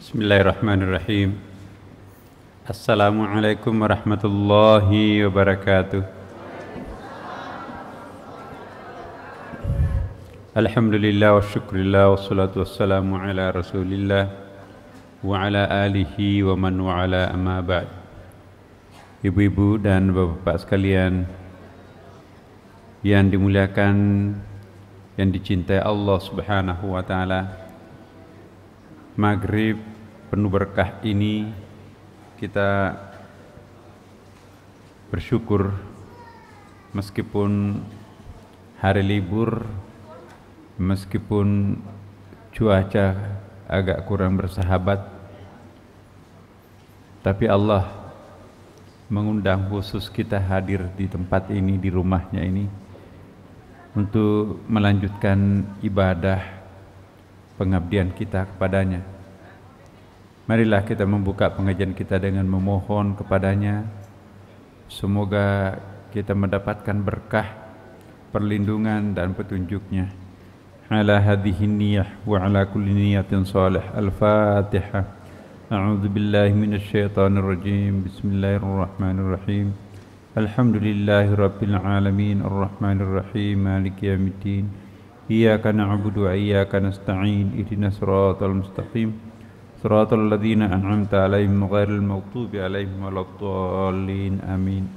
Bismillahirrahmanirrahim. Assalamualaikum warahmatullahi wabarakatuh. Alhamdulillah wa syukurillah wassalatu wassalamu ala rasulillah wa ala alihi wa man wa'ala amma ba'd. Ibu-ibu dan bapak-bapak sekalian yang dimuliakan, yang dicintai Allah Subhanahu wa ta'ala, Maghrib penuh berkah ini kita bersyukur meskipun hari libur, meskipun cuaca agak kurang bersahabat, tapi Allah mengundang khusus kita hadir di tempat ini, di rumahnya ini, untuk melanjutkan ibadah pengabdian kita kepadanya. Marilah kita membuka pengajian kita dengan memohon kepadanya, semoga kita mendapatkan berkah, perlindungan dan petunjuknya. Ala hadhihi niyyah wa ala kulli niyatin salih. Al-Fatihah. A'udzu billahi minasy syaithanir rajim. Bismillahirrahmanirrahim. Alhamdulillahi rabbil alamin, arrahmanir rahim, maliki yaumiddin. Iyyaka na'budu wa iyyaka nasta'in. Ihdinas siratal mustaqim. Siratal ladzina an'amta 'alaihim ghairil maghdubi 'alaihim waladdallin. Amin.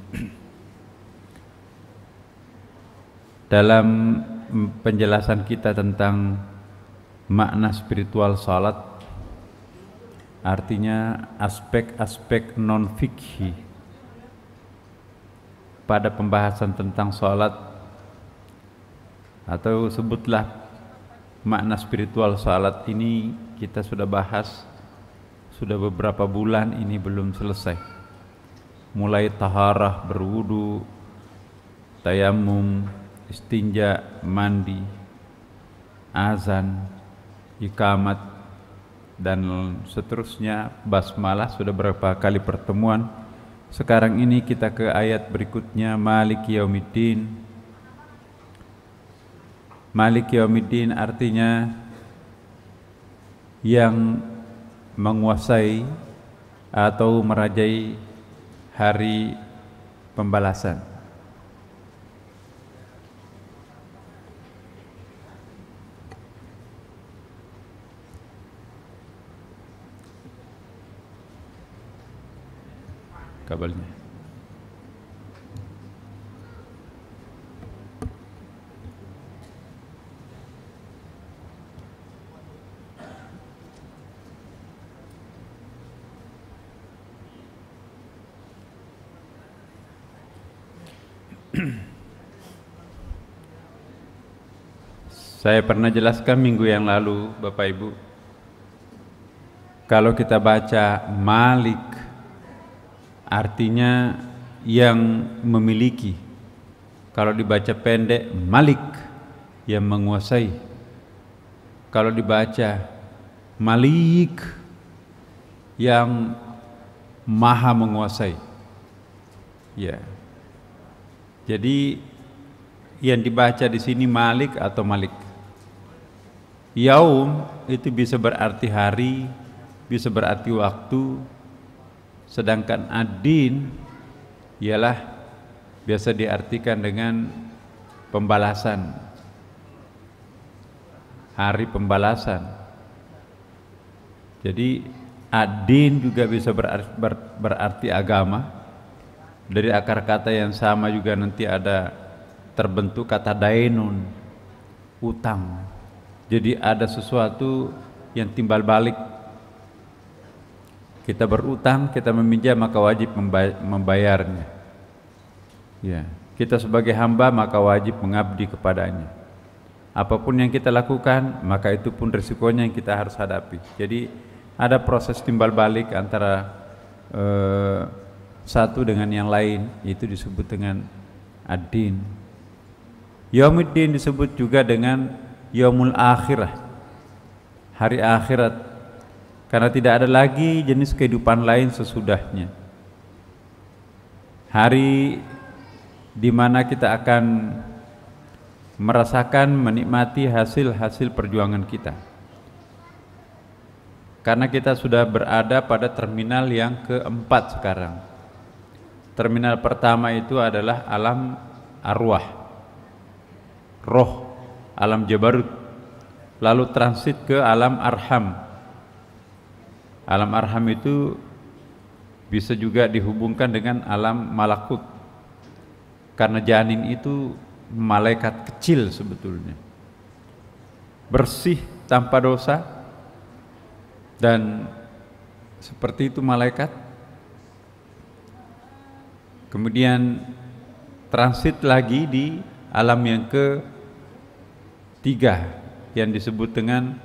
Dalam penjelasan kita tentang makna spiritual salat, artinya aspek-aspek non-fikhi pada pembahasan tentang salat, atau sebutlah makna spiritual salat ini, kita sudah bahas sudah beberapa bulan ini belum selesai. Mulai taharah, berwudu, tayamum, istinja, mandi, azan, iqamat, dan seterusnya, basmalah, sudah berapa kali pertemuan. Sekarang ini kita ke ayat berikutnya, Maliki Yaumiddin. Maliki Yaumiddin artinya yang menguasai atau merajai hari pembalasan. Kabarnya saya pernah jelaskan minggu yang lalu, Bapak Ibu, kalau kita baca Malik artinya yang memiliki. Kalau dibaca pendek, Malik, yang menguasai. Kalau dibaca Malik, yang maha menguasai. Ya. Jadi yang dibaca di sini Malik atau Malik. Yaum itu bisa berarti hari, bisa berarti waktu, sedangkan ad-din ialah biasa diartikan dengan pembalasan, hari pembalasan. Jadi ad-din juga bisa berarti agama. Dari akar kata yang sama juga nanti ada terbentuk kata dainun, utang. Jadi ada sesuatu yang timbal balik. Kita berutang, kita meminjam, maka wajib membayarnya. Ya, kita sebagai hamba maka wajib mengabdi kepadanya. Apapun yang kita lakukan, maka itu pun risikonya yang kita harus hadapi. Jadi ada proses timbal balik antara satu dengan yang lain, itu disebut dengan ad-din. Yaumuddin disebut juga dengan Yaumul Akhirah, hari akhirat, karena tidak ada lagi jenis kehidupan lain sesudahnya. Hari di mana kita akan merasakan, menikmati hasil-hasil perjuangan kita. Karena kita sudah berada pada terminal yang keempat sekarang. Terminal pertama itu adalah alam arwah, roh, alam jabarut. Lalu transit ke alam arham. Alam arham itu bisa juga dihubungkan dengan alam malakut. Karena janin itu malaikat kecil sebetulnya, bersih tanpa dosa, dan seperti itu malaikat. Kemudian transit lagi di alam yang ketiga yang disebut dengan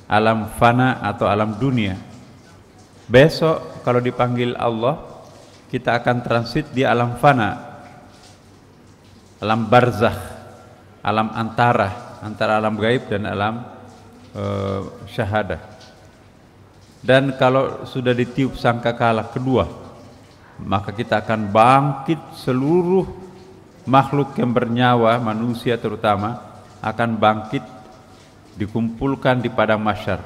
alam fana atau alam dunia. Besok kalau dipanggil Allah, kita akan transit di alam fana, alam barzakh, alam antara alam gaib dan alam syahadah. Dan kalau sudah ditiup sangkakala kedua, maka kita akan bangkit, seluruh makhluk yang bernyawa, manusia terutama, akan bangkit, dikumpulkan di padang mahsyar.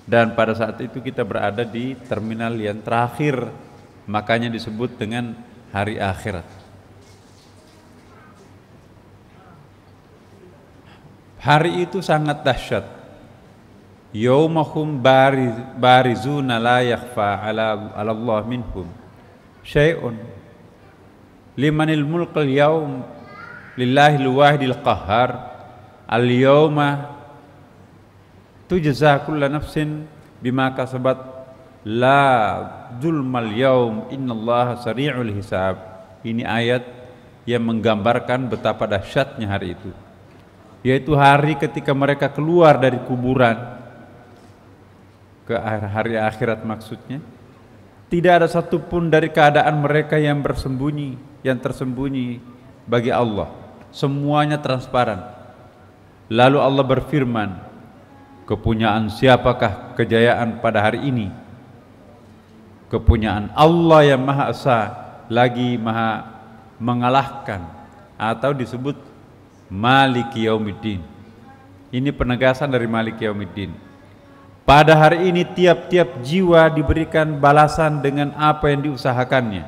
Dan pada saat itu kita berada di terminal yang terakhir, makanya disebut dengan hari akhirat. Hari itu sangat dahsyat. Yaumahum barizuna la yakhfa 'ala Allah minhum syai'un limanil mulkul yaum lillahil wahidil qahhar al-yawma tujza kullu nafsin bima kasabat la zulmal yaum innallaha sari'ul hisab. Ini ayat yang menggambarkan betapa dahsyatnya hari itu, yaitu hari ketika mereka keluar dari kuburan ke hari akhirat. Maksudnya tidak ada satupun dari keadaan mereka yang bersembunyi, yang tersembunyi bagi Allah. Semuanya transparan. Lalu Allah berfirman, kepunyaan siapakah kejayaan pada hari ini? Kepunyaan Allah yang Maha Esa, lagi Maha mengalahkan, atau disebut Maliki Yaumiddin. Ini penegasan dari Maliki Yaumiddin. Pada hari ini tiap-tiap jiwa diberikan balasan dengan apa yang diusahakannya.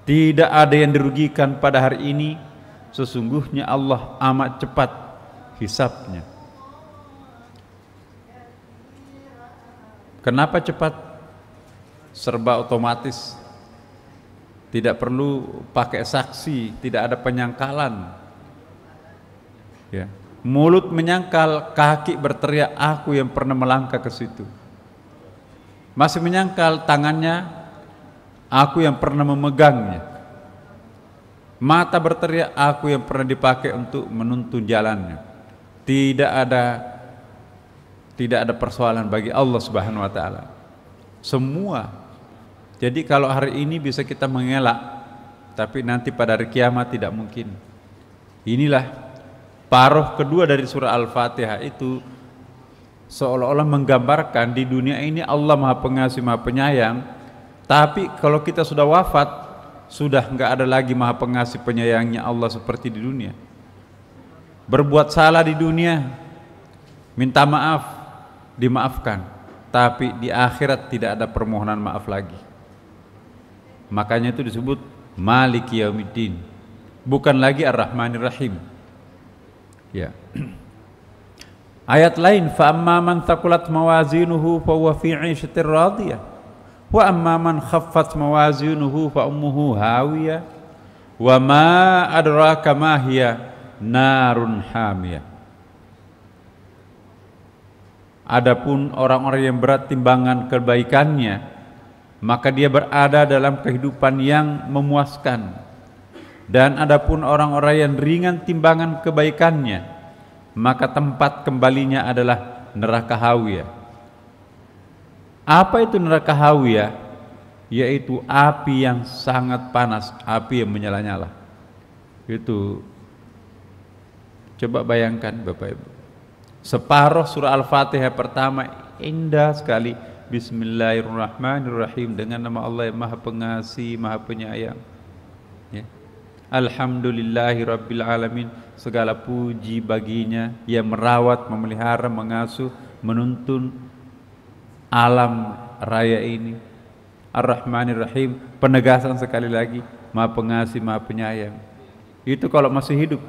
Tidak ada yang dirugikan pada hari ini. Sesungguhnya Allah amat cepat hisabnya. Kenapa cepat? Serba otomatis. Tidak perlu pakai saksi, tidak ada penyangkalan. Ya. Mulut menyangkal, kaki berteriak, aku yang pernah melangkah ke situ. Masih menyangkal, tangannya, aku yang pernah memegangnya. Mata berteriak, aku yang pernah dipakai untuk menuntun jalannya. Tidak ada persoalan bagi Allah Subhanahu wa taala. Semua. Jadi kalau hari ini bisa kita mengelak, tapi nanti pada hari kiamat tidak mungkin. Inilah paruh kedua dari surah Al-Fatihah itu seolah-olah menggambarkan di dunia ini Allah Maha Pengasih, Maha Penyayang, tapi kalau kita sudah wafat, sudah enggak ada lagi Maha Pengasih Penyayangnya Allah seperti di dunia. Berbuat salah di dunia, minta maaf, dimaafkan, tapi di akhirat tidak ada permohonan maaf lagi. Makanya itu disebut Maliki Yaumiddin, bukan lagi Ar-Rahmanir Rahim. Ya. Ayat lain, fa amma man thaqulat mawazinuhu fa huwa fi 'ishatir radiyah wa amma man khaffat mawazinuhu fa ummuhu hawiyah wa ma adraka ma hiya narun hamiyah. Adapun orang-orang yang berat timbangan kebaikannya, maka dia berada dalam kehidupan yang memuaskan. Dan adapun orang-orang yang ringan timbangan kebaikannya, maka tempat kembalinya adalah neraka hawiyah. Apa itu neraka hawiyah? Yaitu api yang sangat panas, api yang menyala-nyala. Itu coba bayangkan Bapak Ibu. Separuh surah Al-Fatihah pertama indah sekali. Bismillahirrahmanirrahim, dengan nama Allah yang Maha Pengasih, Maha Penyayang. Ya. Alhamdulillahi Rabbil Alamin, segala puji baginya yang merawat, memelihara, mengasuh, menuntun alam raya ini. Ar-Rahmanir Rahim, penegasan sekali lagi, Maha Pengasih, Maha Penyayang. Itu kalau masih hidup.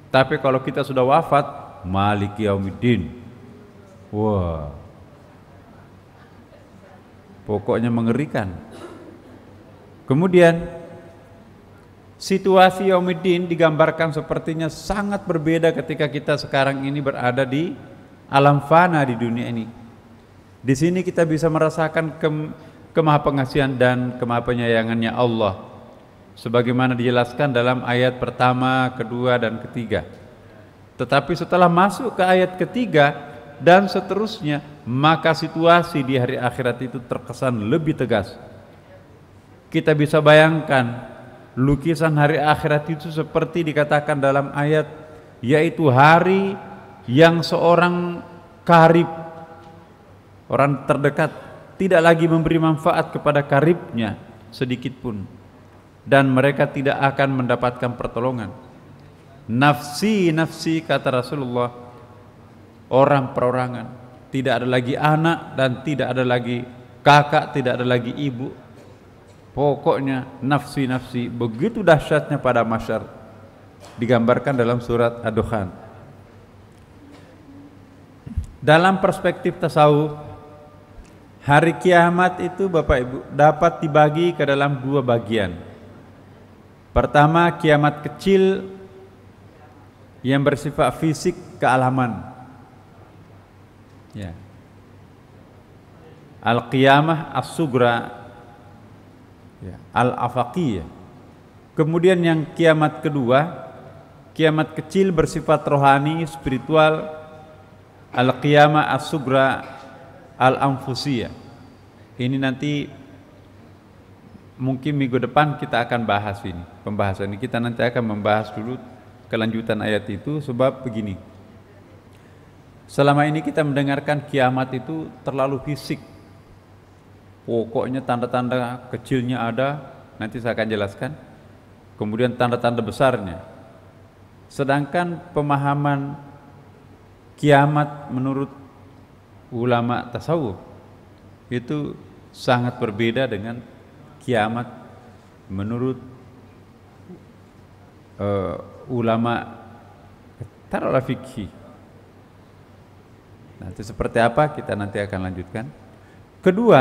Tapi kalau kita sudah wafat, Maliki Yaumiddin. Wah, pokoknya mengerikan. Kemudian situasi Yaumiddin digambarkan sepertinya sangat berbeda ketika kita sekarang ini berada di alam fana di dunia ini. Di sini kita bisa merasakan kemahapengasihan dan kemahapenyayangannya Allah, sebagaimana dijelaskan dalam ayat pertama, kedua, dan ketiga. Tetapi setelah masuk ke ayat ketiga dan seterusnya, maka situasi di hari akhirat itu terkesan lebih tegas. Kita bisa bayangkan lukisan hari akhirat itu seperti dikatakan dalam ayat, yaitu hari yang seorang karib, orang terdekat, tidak lagi memberi manfaat kepada karibnya sedikit pun, dan mereka tidak akan mendapatkan pertolongan. Nafsi, nafsi, kata Rasulullah, orang perorangan, tidak ada lagi anak dan tidak ada lagi kakak, tidak ada lagi ibu. Pokoknya nafsi, nafsi, begitu dahsyatnya pada mahsyar, digambarkan dalam surat Ad-Dukhan. Dalam perspektif tasawuf, hari kiamat itu Bapak Ibu dapat dibagi ke dalam dua bagian. Pertama, kiamat kecil yang bersifat fisik kealaman. Ya. Al-qiyamah as-sugra, ya, al-afaqiyah. Kemudian yang kiamat kedua, kiamat kecil bersifat rohani, spiritual, al-qiyamah as-sugra al-anfusiyah. Ini nanti mungkin minggu depan kita akan bahas ini. Pembahasan ini kita nanti akan membahas dulu kelanjutan ayat itu, sebab begini. Selama ini kita mendengarkan kiamat itu terlalu fisik. Pokoknya tanda-tanda kecilnya ada, nanti saya akan jelaskan. Kemudian tanda-tanda besarnya. Sedangkan pemahaman kiamat menurut ulama tasawuf itu sangat berbeda dengan kiamat menurut ulama taruhlah fikih. Nanti seperti apa kita nanti akan lanjutkan. Kedua,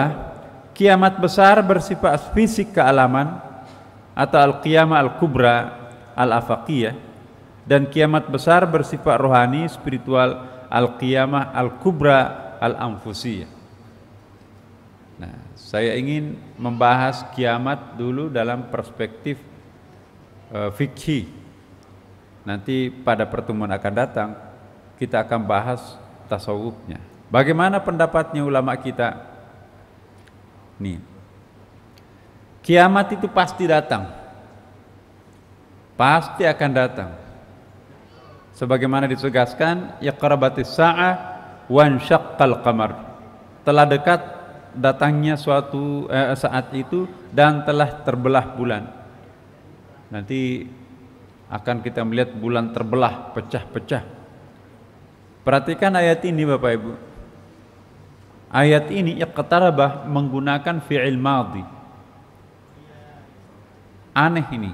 kiamat besar bersifat fisik kealaman atau al-qiyamah al-kubra al-afaqiyah, dan kiamat besar bersifat rohani spiritual al-qiyamah al-kubra al-anfusiyah. Nah, saya ingin membahas kiamat dulu dalam perspektif fikih. Nanti pada pertemuan akan datang kita akan bahas tasawufnya. Bagaimana pendapatnya ulama kita? Nih, kiamat itu pasti datang, pasti akan datang. Sebagaimana ditegaskan, iqrabatis sa'ah wansyaqqal qamar, telah dekat datangnya suatu saat itu dan telah terbelah bulan. Nanti akan kita melihat bulan terbelah, pecah-pecah. Perhatikan ayat ini Bapak Ibu. Ayat ini iqtarabah menggunakan fi'il madhi. Aneh ini.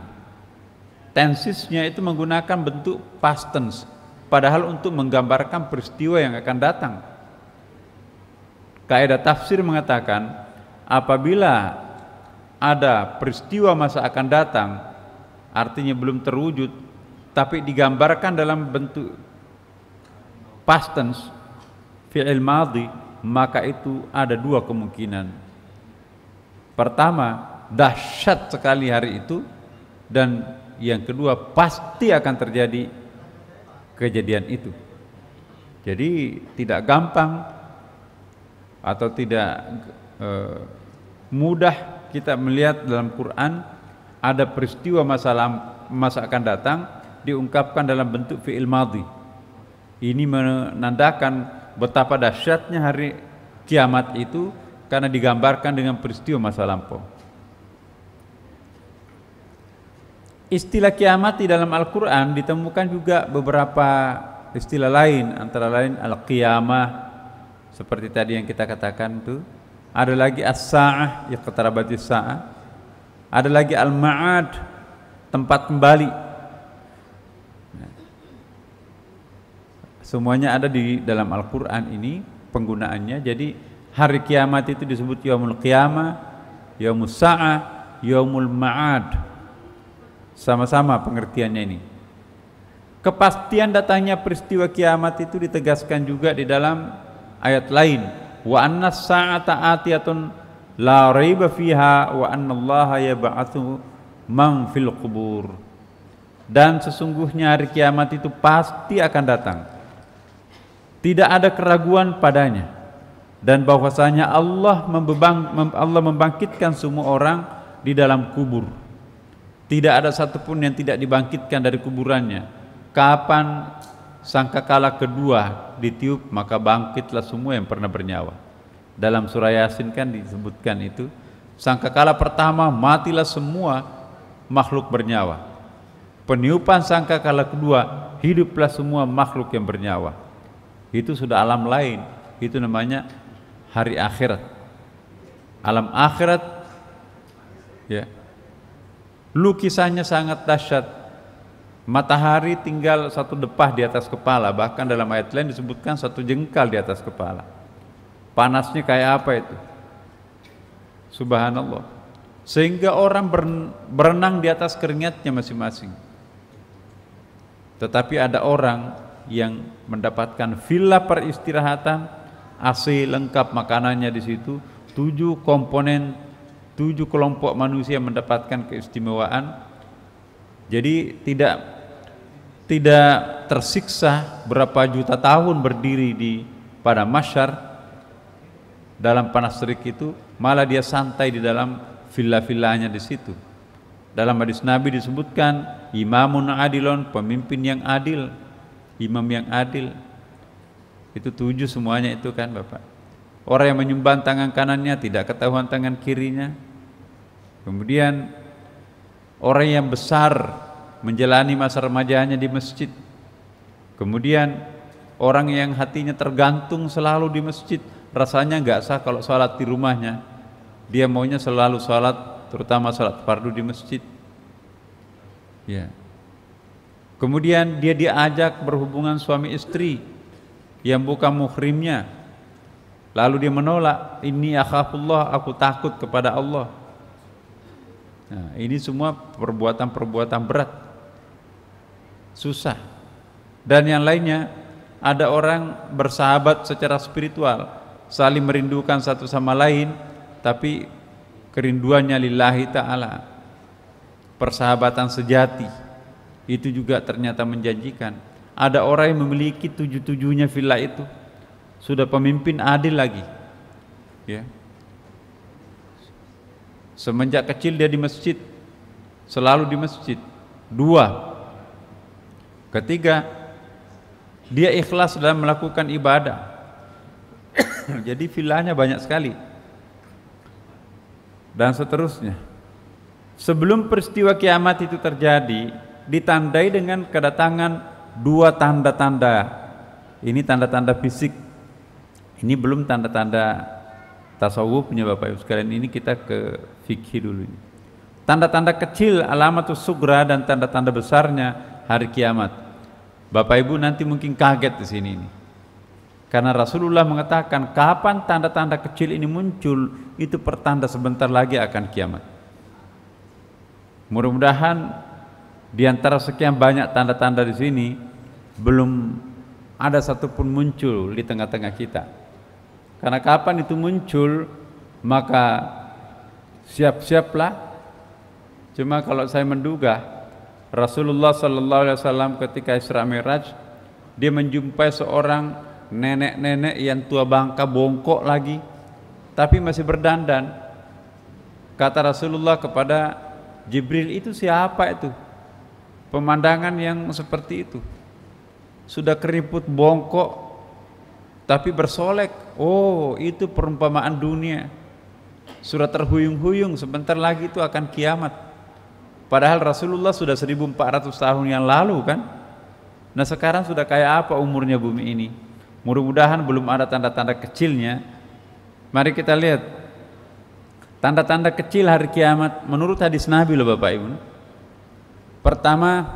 Tensisnya itu menggunakan bentuk past tense, padahal untuk menggambarkan peristiwa yang akan datang. Kaidah tafsir mengatakan apabila ada peristiwa masa akan datang, artinya belum terwujud, tapi digambarkan dalam bentuk past tense, fi'il madhi, maka itu ada dua kemungkinan. Pertama, dahsyat sekali hari itu, dan yang kedua pasti akan terjadi kejadian itu. Jadi tidak gampang atau tidak mudah kita melihat dalam Quran ada peristiwa masa akan datang diungkapkan dalam bentuk fi'il madhi. Ini menandakan betapa dahsyatnya hari kiamat itu karena digambarkan dengan peristiwa masa lampau. Istilah kiamat di dalam Al-Quran ditemukan juga beberapa istilah lain, antara lain al-qiyamah, seperti tadi yang kita katakan tuh. Ada lagi as-sa'ah, iqtarabatis sa'ah. Ada lagi al-ma'ad, tempat kembali. Semuanya ada di dalam Al-Quran ini penggunaannya. Jadi hari kiamat itu disebut yaumul qiyamah, yaumus sa'ah, yaumul ma'ad. Sama-sama pengertiannya ini. Kepastian datangnya peristiwa kiamat itu ditegaskan juga di dalam ayat lain. Wa annas sa'ata atiyatun la raiba fiha wa annallaha yab'atsu man fil qubur. Dan sesungguhnya hari kiamat itu pasti akan datang. Tidak ada keraguan padanya. Dan bahwasanya Allah membangkitkan semua orang di dalam kubur. Tidak ada satupun yang tidak dibangkitkan dari kuburannya. Kapan sangkakala kedua ditiup, maka bangkitlah semua yang pernah bernyawa. Dalam surah Yasin kan disebutkan itu. Sangkakala pertama matilah semua makhluk bernyawa. Peniupan sangkakala kedua hiduplah semua makhluk yang bernyawa. Itu sudah alam lain. Itu namanya hari akhirat. Alam akhirat, ya, lukisannya sangat dahsyat. Matahari tinggal satu depah di atas kepala, bahkan dalam ayat lain disebutkan satu jengkal di atas kepala. Panasnya kayak apa itu? Subhanallah. Sehingga orang berenang di atas keringatnya masing-masing. Tetapi ada orang yang mendapatkan villa peristirahatan, AC lengkap makanannya di situ, 7 komponen, 7 kelompok manusia mendapatkan keistimewaan. Jadi tidak tersiksa berapa juta tahun berdiri pada mahsyar dalam panas terik itu, malah dia santai di dalam villa-villanya di situ. Dalam hadis Nabi disebutkan imamun adilun, pemimpin yang adil, imam yang adil. Itu 7 semuanya itu kan Bapak. Orang yang menyumbang tangan kanannya tidak ketahuan tangan kirinya. Kemudian orang yang besar menjalani masa remajanya di masjid. Kemudian orang yang hatinya tergantung selalu di masjid, rasanya nggak sah kalau sholat di rumahnya. Dia maunya selalu sholat, terutama sholat fardu di masjid. Ya. Kemudian dia diajak berhubungan suami istri yang bukan muhrimnya, lalu dia menolak. Inni akhafullah, aku takut kepada Allah. Nah, ini semua perbuatan-perbuatan berat, susah. Dan yang lainnya, ada orang bersahabat secara spiritual, saling merindukan satu sama lain, tapi kerinduannya lillahi ta'ala. Persahabatan sejati itu juga ternyata menjanjikan. Ada orang yang memiliki 7-7-nya villa itu, sudah pemimpin adil lagi, ya. Semenjak kecil dia di masjid, selalu di masjid. 2, ketiga, dia ikhlas dalam melakukan ibadah. Jadi villanya banyak sekali. Dan seterusnya. Sebelum peristiwa kiamat itu terjadi, ditandai dengan kedatangan 2 tanda-tanda. Ini tanda-tanda fisik. Ini belum tanda-tanda tasawufnya Bapak Ibu sekalian. Ini kita ke fikih dulu. Tanda-tanda kecil alamatus sugra dan tanda-tanda besarnya hari kiamat. Bapak Ibu nanti mungkin kaget di sini ini. Karena Rasulullah mengatakan kapan tanda-tanda kecil ini muncul, itu pertanda sebentar lagi akan kiamat. Mudah-mudahan di antara sekian banyak tanda-tanda di sini belum ada satupun muncul di tengah-tengah kita. Karena kapan itu muncul, maka siap-siaplah. Cuma kalau saya menduga, Rasulullah SAW ketika Isra Mi'raj, dia menjumpai seorang nenek-nenek yang tua bangka, bongkok lagi, tapi masih berdandan. Kata Rasulullah kepada Jibril, itu siapa itu? Pemandangan yang seperti itu, sudah keriput bongkok tapi bersolek. Oh, itu perumpamaan dunia. Sudah terhuyung-huyung, sebentar lagi itu akan kiamat. Padahal Rasulullah sudah 1400 tahun yang lalu kan. Nah sekarang sudah kayak apa umurnya bumi ini? Mudah-mudahan belum ada tanda-tanda kecilnya. Mari kita lihat tanda-tanda kecil hari kiamat menurut hadis Nabi loh Bapak Ibu. Pertama,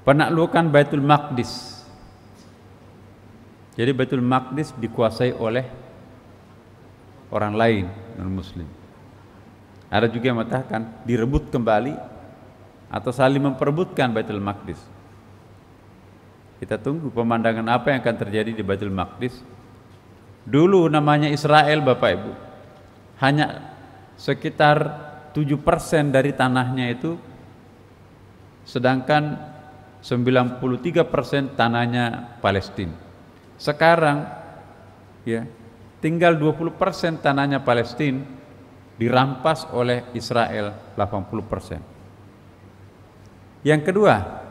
penaklukan Baitul Maqdis. Jadi Baitul Maqdis dikuasai oleh orang lain non-muslim. Ada juga yang mengatakan direbut kembali atau saling memperebutkan Baitul Maqdis. Kita tunggu pemandangan apa yang akan terjadi di Baitul Maqdis. Dulu namanya Israel Bapak Ibu, hanya sekitar 7% dari tanahnya itu, sedangkan 93% tanahnya Palestina. Sekarang ya tinggal 20% tanahnya Palestina dirampas oleh Israel 80%. Yang kedua,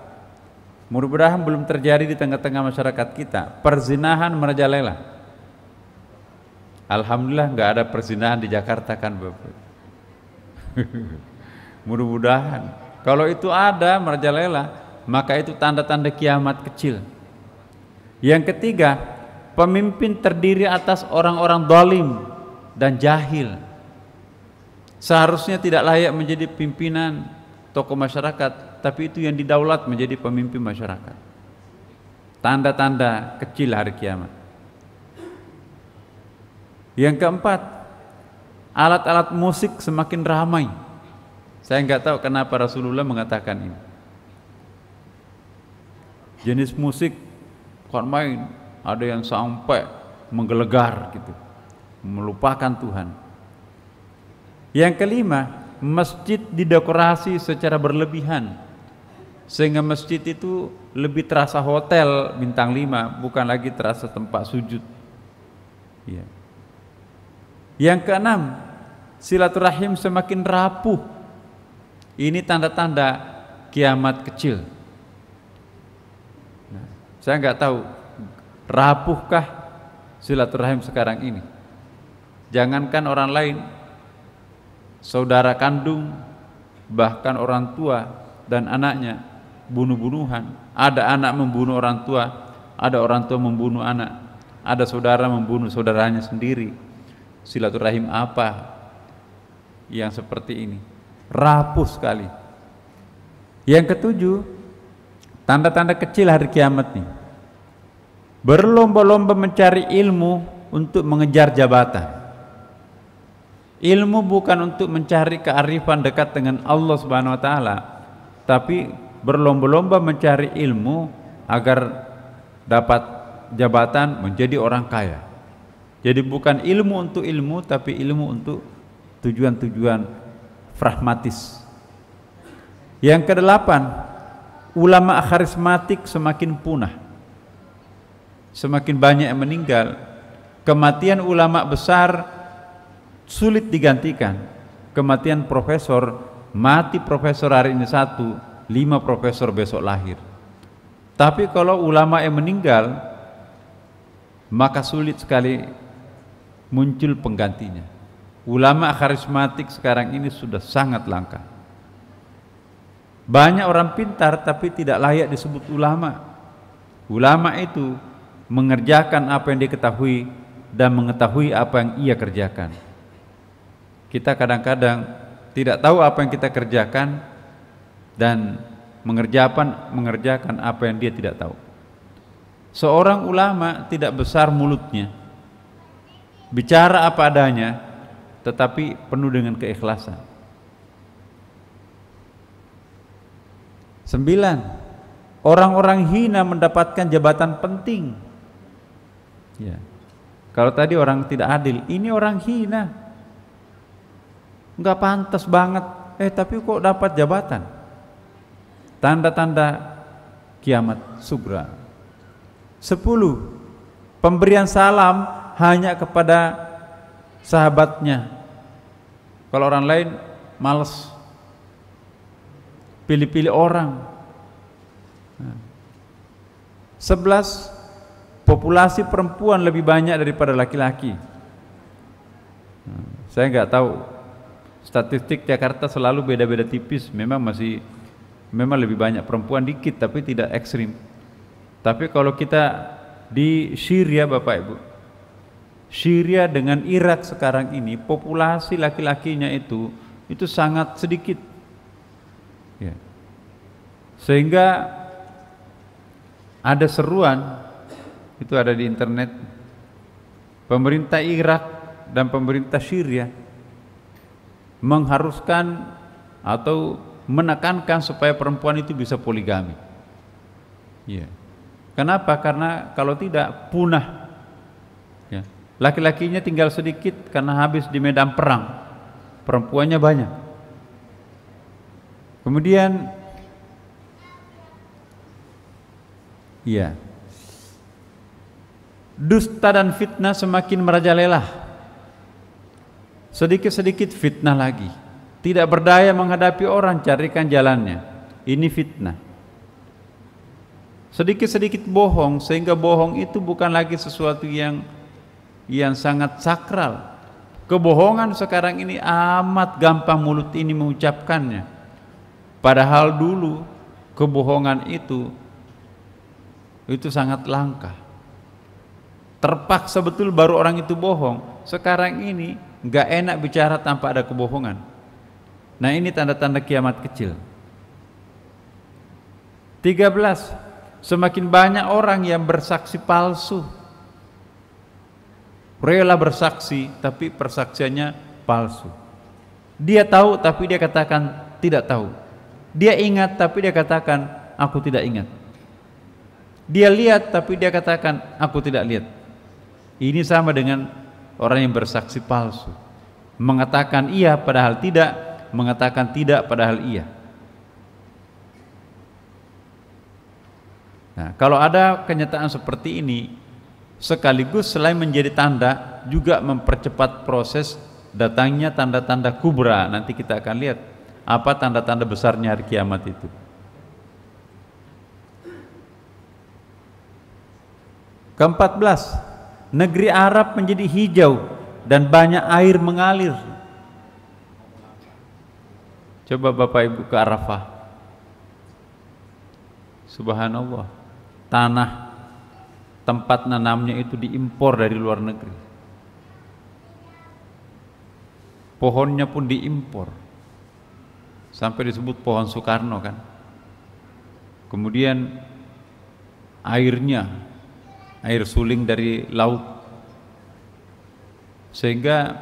mudah-mudahan belum terjadi di tengah-tengah masyarakat kita, perzinahan merajalela. Alhamdulillah nggak ada perzinahan di Jakarta kan Bapak. Mudah-mudahan. Kalau itu ada merajalela, maka itu tanda-tanda kiamat kecil. Yang ketiga, pemimpin terdiri atas orang-orang zalim dan jahil. Seharusnya tidak layak menjadi pimpinan tokoh masyarakat, tapi itu yang didaulat menjadi pemimpin masyarakat. Tanda-tanda kecil hari kiamat. Yang keempat, alat-alat musik semakin ramai. Saya nggak tahu kenapa Rasulullah mengatakan ini. Jenis musik kon main, ada yang sampai menggelegar gitu, melupakan Tuhan. Yang kelima, masjid didekorasi secara berlebihan sehingga masjid itu lebih terasa hotel bintang 5, bukan lagi terasa tempat sujud. Ya. Yang keenam, silaturahim semakin rapuh. Ini tanda-tanda kiamat kecil. Nah, saya nggak tahu rapuhkah silaturahim sekarang ini. Jangankan orang lain, saudara kandung, bahkan orang tua dan anaknya bunuh-bunuhan. Ada anak membunuh orang tua, ada orang tua membunuh anak, ada saudara membunuh saudaranya sendiri. Silaturahim apa yang seperti ini? Rapuh sekali. Yang ketujuh, tanda-tanda kecil hari kiamat nih. Berlomba-lomba mencari ilmu untuk mengejar jabatan. Ilmu bukan untuk mencari kearifan dekat dengan Allah Subhanahu wa taala, tapi berlomba-lomba mencari ilmu agar dapat jabatan, menjadi orang kaya. Jadi bukan ilmu untuk ilmu, tapi ilmu untuk tujuan-tujuan pragmatis. Yang kedelapan, ulama karismatik semakin punah. Semakin banyak yang meninggal. Kematian ulama besar sulit digantikan. Kematian profesor, mati profesor hari ini 1, 5 profesor besok lahir. Tapi kalau ulama yang meninggal, maka sulit sekali muncul penggantinya. Ulama karismatik sekarang ini sudah sangat langka. Banyak orang pintar tapi tidak layak disebut ulama. Ulama itu mengerjakan apa yang diketahui dan mengetahui apa yang ia kerjakan. Kita kadang-kadang tidak tahu apa yang kita kerjakan dan mengerjakan apa yang dia tidak tahu. Seorang ulama tidak besar mulutnya, bicara apa adanya, tetapi penuh dengan keikhlasan. 9. Orang-orang hina mendapatkan jabatan penting. Ya. Kalau tadi orang tidak adil, ini orang hina, nggak pantas banget, tapi kok dapat jabatan. Tanda-tanda kiamat sugra. 10. Pemberian salam hanya kepada sahabatnya. Kalau orang lain males, pilih-pilih orang. 11. Populasi perempuan lebih banyak daripada laki-laki. Saya nggak tahu, statistik Jakarta selalu beda-beda tipis. Memang lebih banyak perempuan dikit, tapi tidak ekstrim. Tapi kalau kita di Syria Bapak Ibu, Syria dengan Irak sekarang ini populasi laki-lakinya itu sangat sedikit, ya. Sehingga ada seruan, itu ada di internet, pemerintah Irak dan pemerintah Syria mengharuskan atau menekankan supaya perempuan itu bisa poligami. Ya. Kenapa? Karena kalau tidak punah. Ya. Laki-lakinya tinggal sedikit karena habis di medan perang, perempuannya banyak. Kemudian, ya, dusta dan fitnah semakin merajalela. Sedikit-sedikit fitnah lagi. Tidak berdaya menghadapi orang, carikan jalannya. Ini fitnah. Sedikit-sedikit bohong, sehingga bohong itu bukan lagi sesuatu yang sangat sakral. Kebohongan sekarang ini amat gampang mulut ini mengucapkannya. Padahal dulu kebohongan itu sangat langka. Terpaksa betul baru orang itu bohong. Sekarang ini nggak enak bicara tanpa ada kebohongan. Nah, ini tanda-tanda kiamat kecil. 13. Semakin banyak orang yang bersaksi palsu. Rela bersaksi tapi persaksiannya palsu. Dia tahu tapi dia katakan tidak tahu. Dia ingat tapi dia katakan aku tidak ingat. Dia lihat tapi dia katakan aku tidak lihat. Ini sama dengan orang yang bersaksi palsu. Mengatakan iya padahal tidak, mengatakan tidak padahal iya. Nah, kalau ada kenyataan seperti ini, sekaligus selain menjadi tanda, juga mempercepat proses datangnya tanda-tanda kubra. Nanti kita akan lihat apa tanda-tanda besarnya hari kiamat itu. Ke-14, negeri Arab menjadi hijau dan banyak air mengalir. Coba Bapak Ibu ke Arafah. Subhanallah. Tanah tempat nanamnya itu diimpor dari luar negeri. Pohonnya pun diimpor. Sampai disebut pohon Soekarno kan. Kemudian airnya, air suling dari laut. Sehingga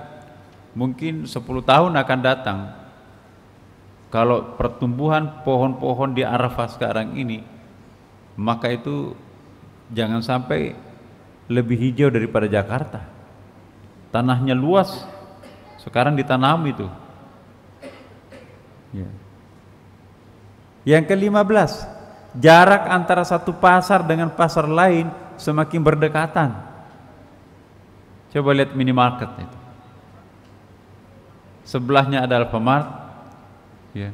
mungkin 10 tahun akan datang, kalau pertumbuhan pohon-pohon di Arafah sekarang ini, maka itu jangan sampai lebih hijau daripada Jakarta. Tanahnya luas, sekarang ditanam itu. Ya. Yang ke-15, jarak antara satu pasar dengan pasar lain semakin berdekatan. Coba lihat minimarket itu. Sebelahnya ada Alfamart, ya.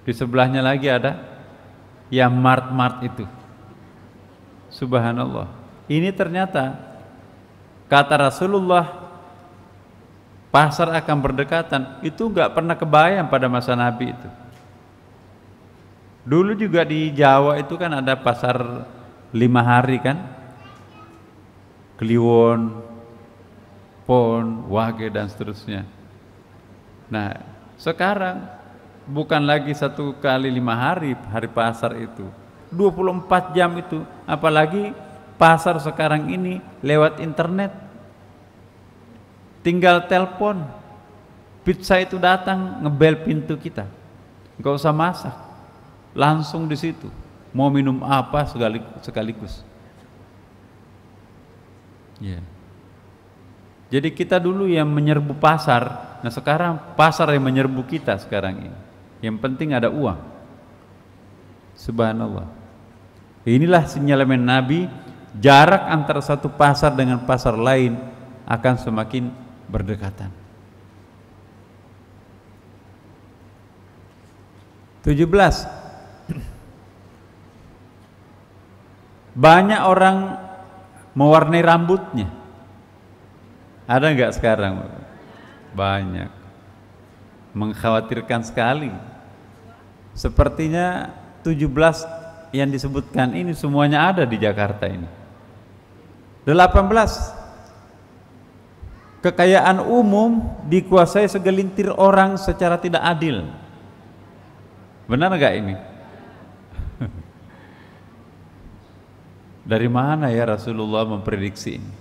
Di sebelahnya lagi ada yang mart-mart itu. Subhanallah. Ini ternyata kata Rasulullah, pasar akan berdekatan, itu enggak pernah kebayang pada masa Nabi itu. Dulu juga di Jawa itu kan ada pasar 5 hari kan, Kliwon, Pon, Wage dan seterusnya. Nah, sekarang bukan lagi 1 kali 5 hari pasar itu, 24 jam itu. Apalagi pasar sekarang ini lewat internet, tinggal telepon, pizza itu datang ngebel pintu kita, nggak usah masak, langsung di situ. Mau minum apa sekaligus. Ya. Jadi kita dulu yang menyerbu pasar, nah sekarang pasar yang menyerbu kita sekarang ini. Yang penting ada uang. Subhanallah. Inilah sinyalemen Nabi, jarak antara satu pasar dengan pasar lain akan semakin berdekatan. 17. Banyak orang mewarnai rambutnya. Ada enggak sekarang? Banyak. Mengkhawatirkan sekali. Sepertinya 17 yang disebutkan ini semuanya ada di Jakarta ini. 18. Kekayaan umum dikuasai segelintir orang secara tidak adil. Benar nggak ini? Dari mana ya Rasulullah memprediksi ini?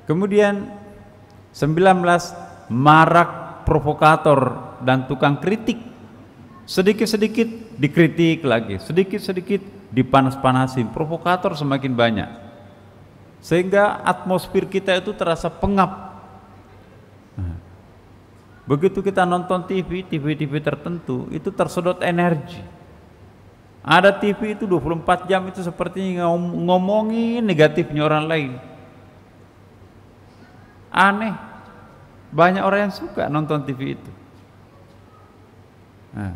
Kemudian 19, marak provokator dan tukang kritik. Sedikit-sedikit dikritik lagi, sedikit-sedikit dipanas-panasin, provokator semakin banyak. Sehingga atmosfer kita itu terasa pengap. Begitu kita nonton TV tertentu, itu tersedot energi. Ada TV itu 24 jam itu seperti ngomongin negatifnya orang lain. Aneh, banyak orang yang suka nonton TV itu. Nah,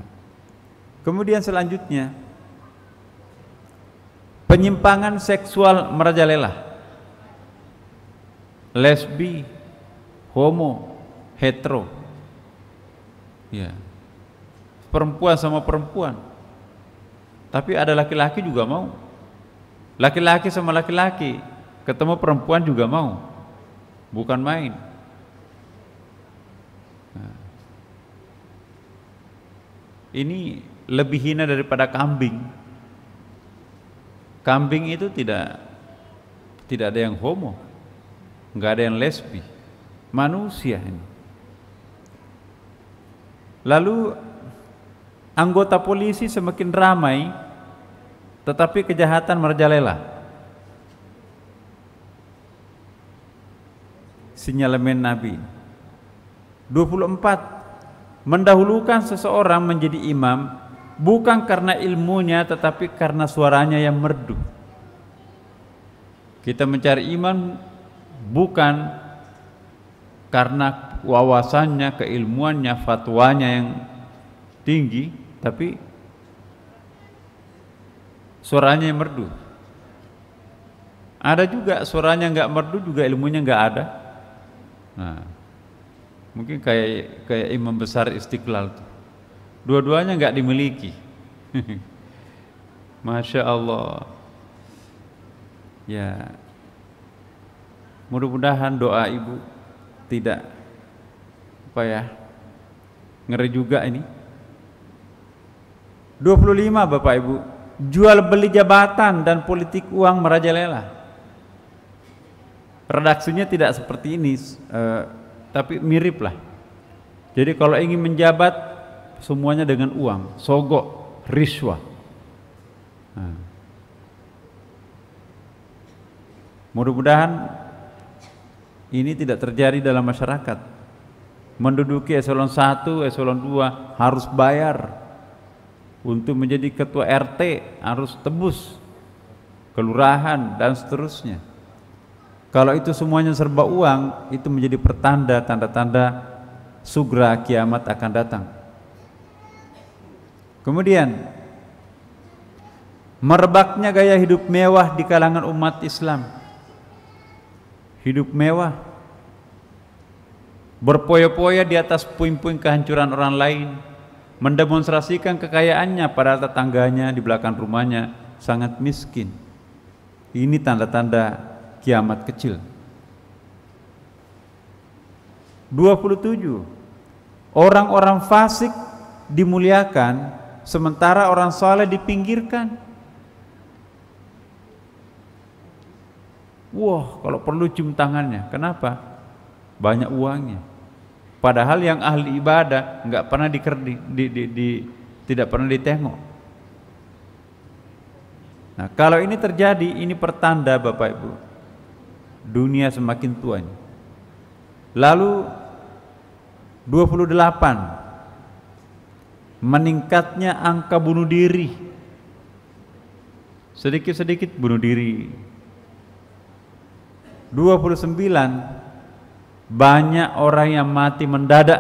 kemudian selanjutnya, penyimpangan seksual merajalela. Lesbi, homo, hetero, ya, perempuan sama perempuan. Tapi ada laki-laki juga mau, laki-laki sama laki-laki ketemu perempuan juga mau, bukan main. Nah, ini lebih hina daripada kambing. Kambing itu tidak ada yang homo, nggak ada yang lesbi, manusia ini. Lalu anggota polisi semakin ramai, tetapi kejahatan merajalela. Sinyalemen Nabi. 24. Mendahulukan seseorang menjadi imam bukan karena ilmunya, tetapi karena suaranya yang merdu. Kita mencari iman bukan karena wawasannya, keilmuannya, fatwanya yang tinggi, tapi suaranya yang merdu. Ada juga suaranya nggak merdu, juga ilmunya nggak ada. Nah, mungkin kayak imam besar Istiqlal tuh, dua-duanya nggak dimiliki. Masya Allah. Ya, mudah-mudahan doa ibu tidak ngeri juga ini. 25 Bapak Ibu, jual beli jabatan dan politik uang merajalela. Redaksinya tidak seperti ini, tapi mirip lah. Jadi kalau ingin menjabat semuanya dengan uang, sogok, riswah. Nah, mudah-mudahan ini tidak terjadi dalam masyarakat. Menduduki eselon 1, eselon 2 harus bayar. Untuk menjadi ketua RT harus tebus, kelurahan dan seterusnya. Kalau itu semuanya serba uang, itu menjadi pertanda, tanda-tanda sugra kiamat akan datang. Kemudian merebaknya gaya hidup mewah di kalangan umat Islam. Hidup mewah, berpoya-poya di atas puing-puing kehancuran orang lain, mendemonstrasikan kekayaannya pada tetangganya di belakang rumahnya sangat miskin. Ini tanda-tanda kiamat kecil. 27. Orang-orang fasik dimuliakan, sementara orang saleh dipinggirkan. Wah, kalau perlu cium tangannya. Kenapa? Banyak uangnya. Padahal yang ahli ibadah nggak pernah tidak pernah ditengok. Nah, kalau ini terjadi, ini pertanda Bapak Ibu, dunia semakin tua. Lalu 28, meningkatnya angka bunuh diri. Sedikit-sedikit bunuh diri. 29, banyak orang yang mati mendadak.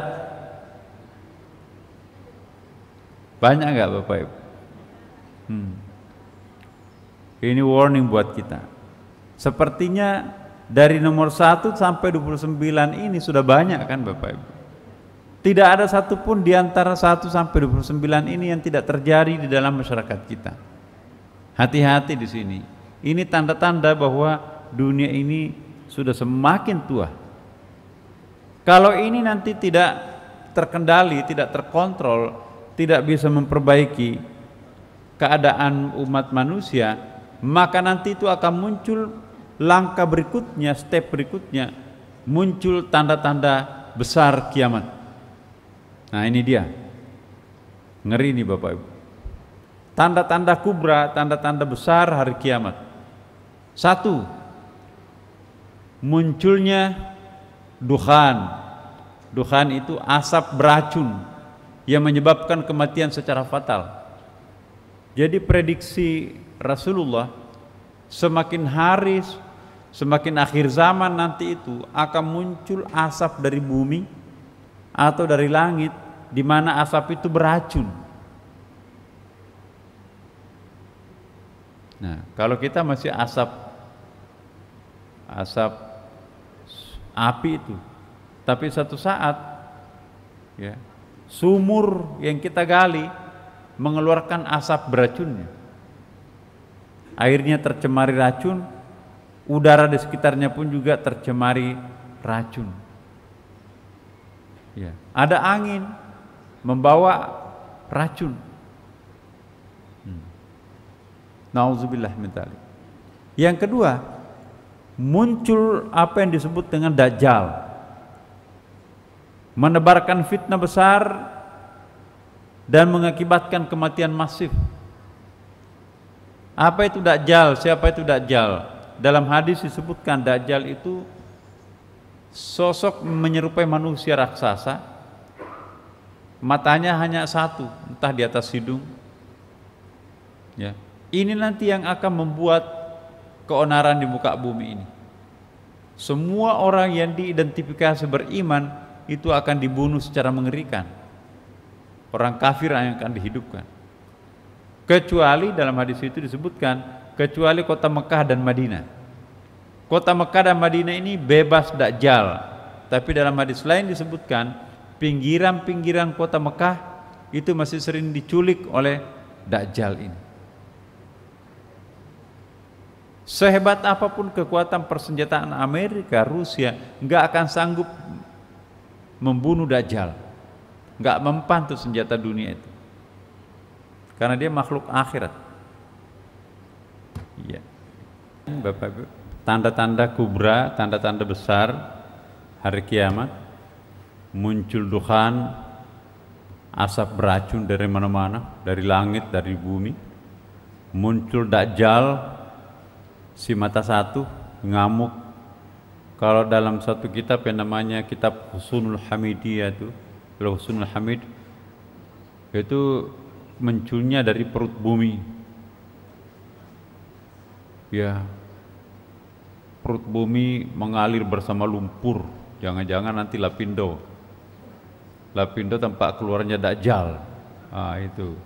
Banyak nggak Bapak Ibu? Ini warning buat kita. Sepertinya dari nomor 1 sampai 29 ini sudah banyak kan Bapak Ibu. Tidak ada satupun di antara 1 sampai 29 ini yang tidak terjadi di dalam masyarakat kita. Hati-hati di sini. Ini tanda-tanda bahwa dunia ini sudah semakin tua. Kalau ini nanti tidak terkendali, tidak terkontrol, tidak bisa memperbaiki keadaan umat manusia, maka nanti itu akan muncul langkah berikutnya, step berikutnya, muncul tanda-tanda besar kiamat. Nah ini dia, ngeri nih Bapak Ibu. Tanda-tanda kubra, tanda-tanda besar hari kiamat. 1, munculnya dukhan. Dukhan itu asap beracun yang menyebabkan kematian secara fatal. Jadi prediksi Rasulullah, semakin hari, semakin akhir zaman nanti itu akan muncul asap dari bumi atau dari langit, di mana asap itu beracun. Nah, kalau kita masih asap api itu, tapi satu saat ya, sumur yang kita gali mengeluarkan asap beracunnya. Airnya tercemari racun, udara di sekitarnya pun juga tercemari racun. Ya, ada angin membawa racun. Nauzubillah min dzalik. Yang kedua, muncul apa yang disebut dengan Dajjal, menebarkan fitnah besar dan mengakibatkan kematian masif. Apa itu Dajjal? Siapa itu Dajjal? Dalam hadis disebutkan Dajjal itu sosok menyerupai manusia raksasa, matanya hanya 1, entah di atas hidung. Ya, ini nanti yang akan membuat keonaran di muka bumi ini. Semua orang yang diidentifikasi beriman itu akan dibunuh secara mengerikan. Orang kafir yang akan dihidupkan. Kecuali dalam hadis itu disebutkan, kecuali kota Mekah dan Madinah. Kota Mekah dan Madinah ini bebas Dajjal. Tapi dalam hadis lain disebutkan, pinggiran-pinggiran kota Mekah itu masih sering diculik oleh Dajjal ini. Sehebat apapun kekuatan persenjataan Amerika, Rusia nggak akan sanggup membunuh Dajjal, nggak mempan tuh senjata dunia itu, karena dia makhluk akhirat. Iya, Bapak Ibu, tanda-tanda kubra, tanda-tanda besar hari kiamat, muncul dukhan, asap beracun dari mana-mana, dari langit, dari bumi, muncul Dajjal, si mata 1, ngamuk. Kalau dalam satu kitab yang namanya kitab Husnul Hamidiyah itu, Husnul Hamid, itu munculnya dari perut bumi. Ya, perut bumi mengalir bersama lumpur. Jangan-jangan nanti Lapindo tempat keluarnya Dajjal. Itu.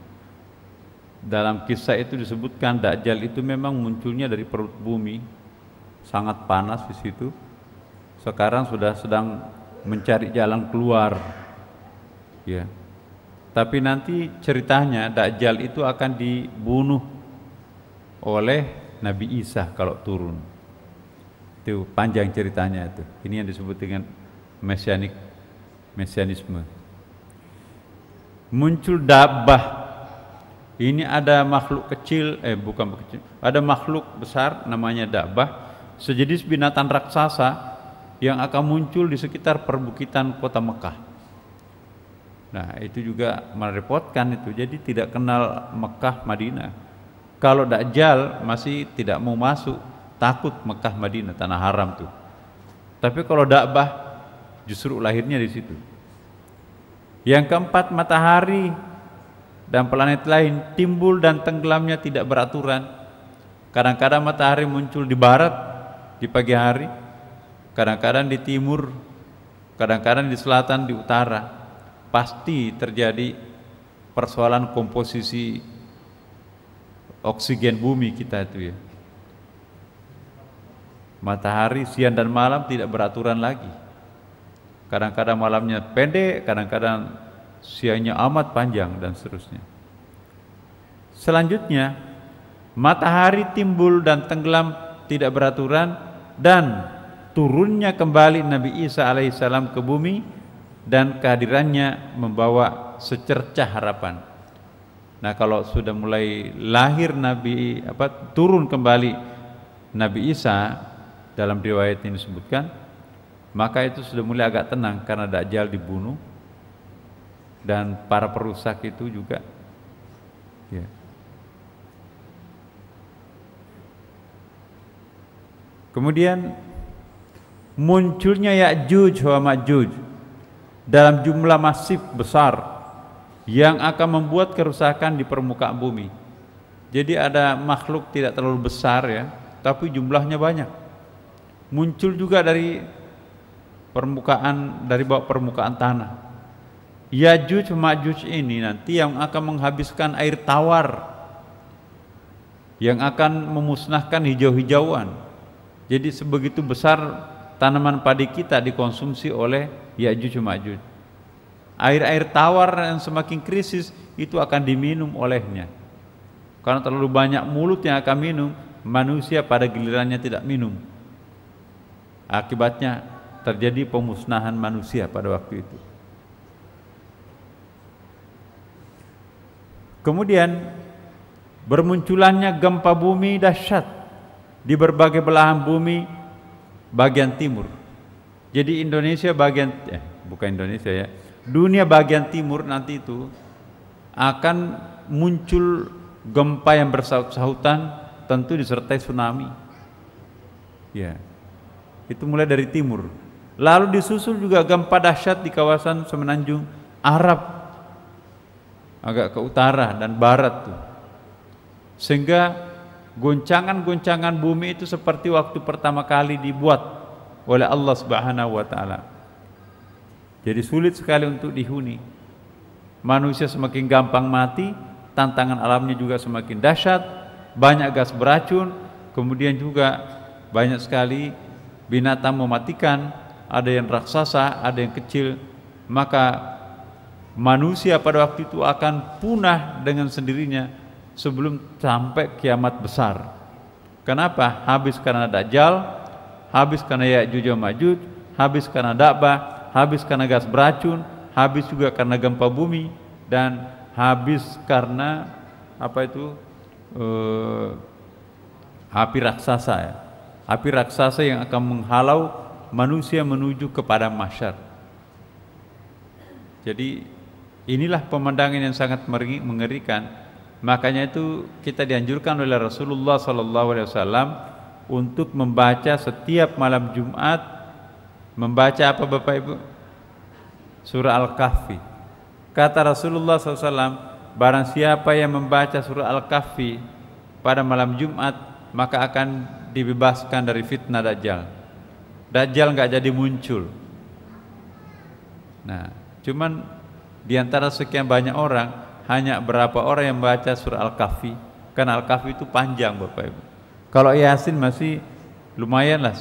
Dalam kisah itu disebutkan Dajjal itu memang munculnya dari perut bumi, sangat panas di situ. Sekarang sudah sedang mencari jalan keluar. Ya. Tapi nanti ceritanya Dajjal itu akan dibunuh oleh Nabi Isa kalau turun. Itu panjang ceritanya itu. Ini yang disebut dengan mesianisme. Muncul Dabbah. Ini ada makhluk kecil, bukan kecil, ada makhluk besar namanya Dabbah, sejenis binatang raksasa yang akan muncul di sekitar perbukitan kota Mekah. Nah, itu juga merepotkan itu. Jadi tidak kenal Mekah Madinah. Kalau Dajjal masih tidak mau masuk, takut Mekah Madinah, tanah haram tuh. Tapi kalau Dabbah justru lahirnya di situ. Yang keempat, matahari dan planet lain timbul dan tenggelamnya tidak beraturan. Kadang-kadang matahari muncul di barat di pagi hari, kadang-kadang di timur, kadang-kadang di selatan, di utara. Pasti terjadi persoalan komposisi oksigen bumi kita itu ya. Matahari siang dan malam tidak beraturan lagi. Kadang-kadang malamnya pendek, kadang-kadang siangnya amat panjang dan seterusnya. Selanjutnya, matahari timbul dan tenggelam tidak beraturan, dan turunnya kembali Nabi Isa alaihissalam ke bumi dan kehadirannya membawa secercah harapan. Nah, kalau sudah mulai lahir turun kembali Nabi Isa, dalam riwayat ini disebutkan, maka itu sudah mulai agak tenang karena Dajjal dibunuh dan para perusak itu juga, ya. Kemudian munculnya Ya'juj wa Ma'juj dalam jumlah masif besar yang akan membuat kerusakan di permukaan bumi. Jadi ada makhluk tidak terlalu besar, ya, tapi jumlahnya banyak. Muncul juga dari bawah permukaan tanah. Ya'juj wa Ma'juj ini nanti yang akan menghabiskan air tawar, yang akan memusnahkan hijau-hijauan. Jadi sebegitu besar tanaman padi kita dikonsumsi oleh Ya'juj wa Ma'juj. Air-air tawar yang semakin krisis itu akan diminum olehnya. Karena terlalu banyak mulut yang akan minum, manusia pada gilirannya tidak minum. Akibatnya terjadi pemusnahan manusia pada waktu itu. Kemudian bermunculannya gempa bumi dahsyat di berbagai belahan bumi bagian timur. Jadi Indonesia dunia bagian timur nanti itu akan muncul gempa yang bersahut-sahutan, tentu disertai tsunami. Ya. Itu mulai dari timur. Lalu disusul juga gempa dahsyat di kawasan semenanjung Arab, agak ke utara dan barat tuh. Sehingga goncangan-goncangan bumi itu seperti waktu pertama kali dibuat oleh Allah Subhanahu wa taala. Jadi sulit sekali untuk dihuni. Manusia semakin gampang mati, tantangan alamnya juga semakin dahsyat, banyak gas beracun, kemudian juga banyak sekali binatang mematikan, ada yang raksasa, ada yang kecil. Maka manusia pada waktu itu akan punah dengan sendirinya sebelum sampai kiamat besar. Kenapa? Habis karena Dajjal, habis karena Ya'juj wa Ma'juj, habis karena Da'bah, habis karena gas beracun, habis juga karena gempa bumi, dan habis karena api raksasa, ya. Api raksasa yang akan menghalau manusia menuju kepada mahsyar. Jadi inilah pemandangan yang sangat mengerikan. Makanya itu kita dianjurkan oleh Rasulullah SAW untuk membaca setiap malam Jumat, membaca apa Bapak Ibu? Surah Al-Kahfi. Kata Rasulullah SAW, barang siapa yang membaca surah Al-Kahfi pada malam Jumat, maka akan dibebaskan dari fitnah Dajjal. Dajjal nggak jadi muncul. Nah, cuman di antara sekian banyak orang, hanya berapa orang yang baca surah Al-Kahfi? Karena Al-Kahfi itu panjang Bapak Ibu. Kalau Yasin masih lumayan lah.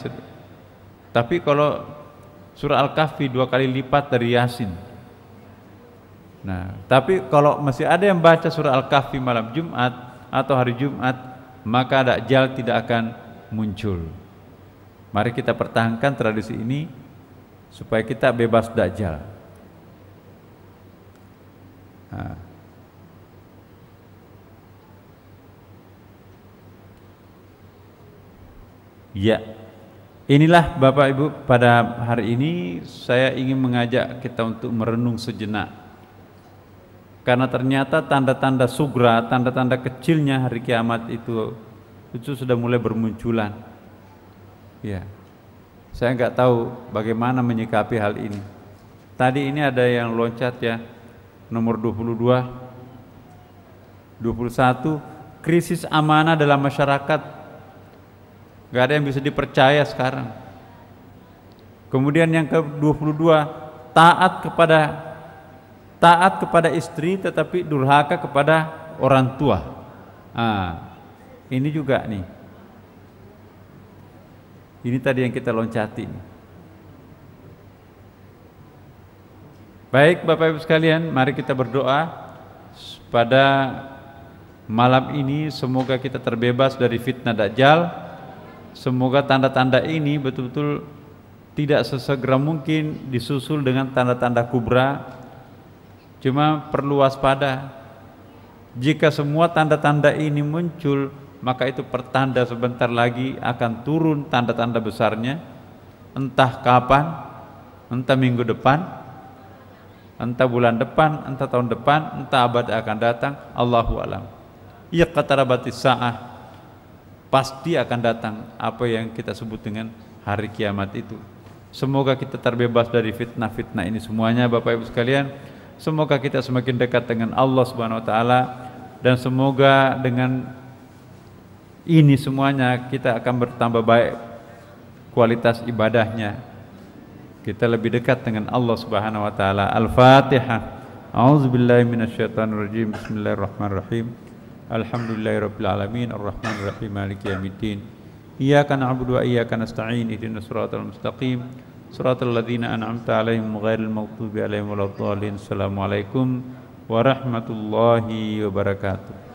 Tapi kalau surah Al-Kahfi 2 kali lipat dari Yasin. Nah, tapi kalau masih ada yang baca surah Al-Kahfi malam Jumat atau hari Jumat, maka Dajjal tidak akan muncul. Mari kita pertahankan tradisi ini supaya kita bebas Dajjal. Nah. Ya, inilah Bapak Ibu, pada hari ini saya ingin mengajak kita untuk merenung sejenak. Karena ternyata tanda-tanda sugra, tanda-tanda kecilnya hari kiamat itu sudah mulai bermunculan. Ya, saya nggak tahu bagaimana menyikapi hal ini. Tadi ini ada yang loncat, ya, nomor 22, 21, krisis amanah dalam masyarakat. Gak ada yang bisa dipercaya sekarang. Kemudian yang ke-22, taat kepada istri tetapi durhaka kepada orang tua. Ini juga nih. Ini tadi yang kita loncati. Baik Bapak Ibu sekalian, mari kita berdoa pada malam ini semoga kita terbebas dari fitnah Dajjal. Semoga tanda-tanda ini betul-betul tidak sesegera mungkin disusul dengan tanda-tanda kubra. Cuma perlu waspada. Jika semua tanda-tanda ini muncul, maka itu pertanda sebentar lagi akan turun tanda-tanda besarnya. Entah kapan, entah minggu depan, entah bulan depan, entah tahun depan, entah abad akan datang, Allahu a'lam. Iqtarabatis sa'ah, pasti akan datang apa yang kita sebut dengan hari kiamat itu. Semoga kita terbebas dari fitnah-fitnah ini semuanya Bapak Ibu sekalian. Semoga kita semakin dekat dengan Allah Subhanahu wa taala, dan semoga dengan ini semuanya kita akan bertambah baik kualitas ibadahnya. Kita lebih dekat dengan Allah Subhanahu wa taala. Al-Fatihah. A'udzubillahi minasyaitonirrajim. Bismillahirrahmanirrahim. Alhamdulillahirabbil alamin arrahmanir rahim maliki yaumiddin. Iyyaka na'budu wa iyyaka nasta'in ihdinas siratal mustaqim siratal ladzina an'amta 'alaihim ghairil maghdubi 'alaihim waladdallin. Assalamualaikum warahmatullahi wabarakatuh.